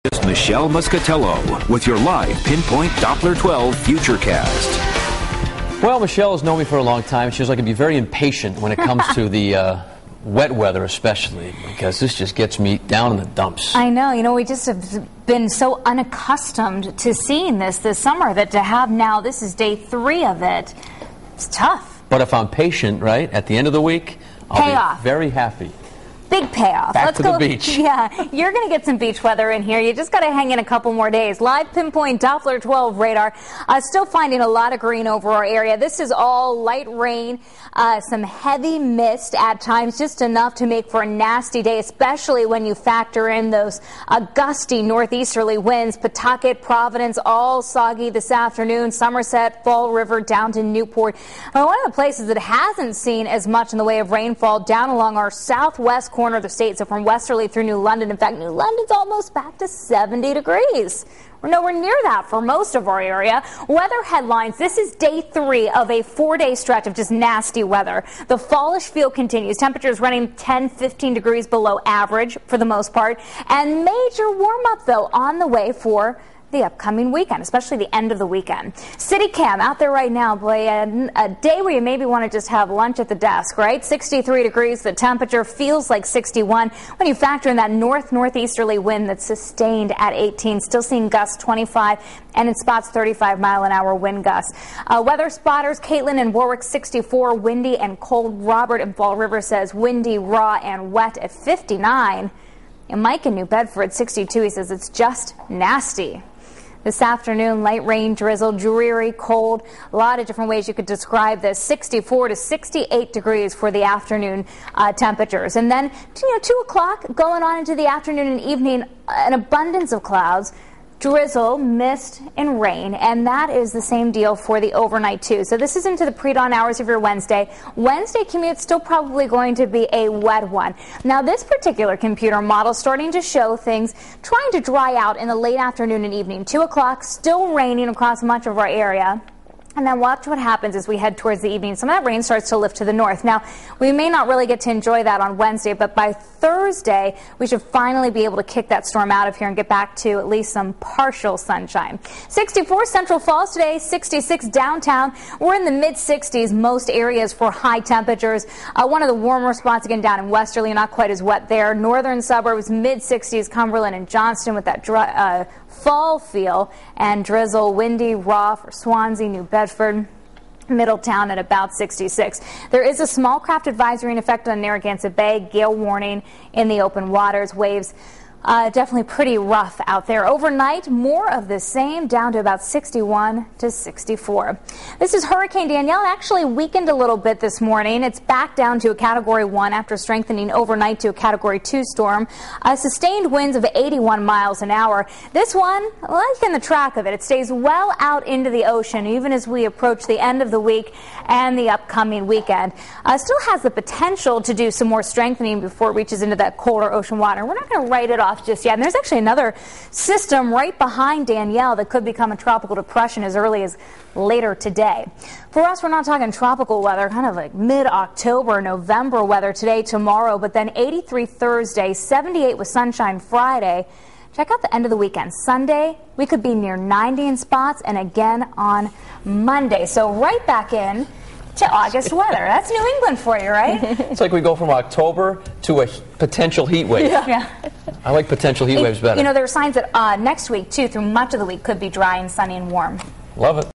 It's Michelle Muscatello with your live Pinpoint Doppler 12 Futurecast. Well, Michelle has known me for a long time. She was like to be very impatient when it comes to the wet weather, especially, because this just gets me down in the dumps. I know. You know, we just have been so unaccustomed to seeing this summer that to have now, this is day 3 of it, it's tough. But if I'm patient, right, at the end of the week, I'll be very happy. Big payoff. Let's go to the beach. Yeah, you're going to get some beach weather in here. You just got to hang in a couple more days. Live Pinpoint Doppler 12 radar. Still finding a lot of green over our area. This is all light rain, some heavy mist at times, just enough to make for a nasty day, especially when you factor in those gusty northeasterly winds. Pawtucket, Providence, all soggy this afternoon. Somerset, Fall River, down to Newport. One of the places that hasn't seen as much in the way of rainfall down along our southwest corner of the state, so from Westerly through New London. In fact, New London's almost back to 70 degrees. We're nowhere near that for most of our area. Weather headlines. This is day 3 of a 4-day stretch of just nasty weather. The fallish feel continues. Temperatures running 10-15 degrees below average for the most part. And major warm-up, though, on the way for the upcoming weekend, especially the end of the weekend. City Cam out there right now, boy, a day where you maybe want to just have lunch at the desk, right? 63 degrees, the temperature feels like 61. When you factor in that northeasterly wind that's sustained at 18, still seeing gusts 25 and in spots 35-mile-an-hour wind gusts. Weather spotters, Caitlin and Warwick 64, windy and cold. Robert in Fall River says windy, raw, and wet at 59. And Mike in New Bedford 62, he says it's just nasty. This afternoon, light rain, drizzle, dreary, cold. A lot of different ways you could describe this. 64 to 68 degrees for the afternoon temperatures. And then, 2 o'clock going on into the afternoon and evening, an abundance of clouds. Drizzle, mist, and rain, and that is the same deal for the overnight too. So this is into the pre-dawn hours of your Wednesday. Wednesday commute still probably going to be a wet one. Now this particular computer model starting to show things trying to dry out in the late afternoon and evening. 2 o'clock, still raining across much of our area. And then watch what happens as we head towards the evening. Some of that rain starts to lift to the north. Now, we may not really get to enjoy that on Wednesday, but by Thursday, we should finally be able to kick that storm out of here and get back to at least some partial sunshine. 64 Central Falls today, 66 downtown. We're in the mid-60s most areas for high temperatures. One of the warmer spots again down in Westerly, not quite as wet there. Northern suburbs, mid-60s, Cumberland and Johnston with that fall feel, and drizzle, windy, raw for Swansea, New Bedford, Middletown at about 66. There is a small craft advisory in effect on Narragansett Bay, gale warning in the open waters, waves definitely pretty rough out there. Overnight, more of the same, down to about 61 to 64. This is Hurricane Danielle. It actually weakened a little bit this morning. It's back down to a Category 1 after strengthening overnight to a Category 2 storm. Sustained winds of 81 miles an hour. This one, liking the track of it, it stays well out into the ocean even as we approach the end of the week and the upcoming weekend. Still has the potential to do some more strengthening before it reaches into that colder ocean water. We're not going to write it off just yet. And there's actually another system right behind Danielle that could become a tropical depression as early as later today. For us, we're not talking tropical weather, kind of like mid-October, November weather today, tomorrow, but then 83 Thursday, 78 with sunshine Friday. Check out the end of the weekend. Sunday, we could be near 90 in spots, and again on Monday. So right back in to August weather. That's New England for you, right? It's like we go from October to a potential heat wave. Yeah. I like potential heat waves better. You know, there are signs that next week, too, through much of the week, could be dry and sunny and warm. Love it.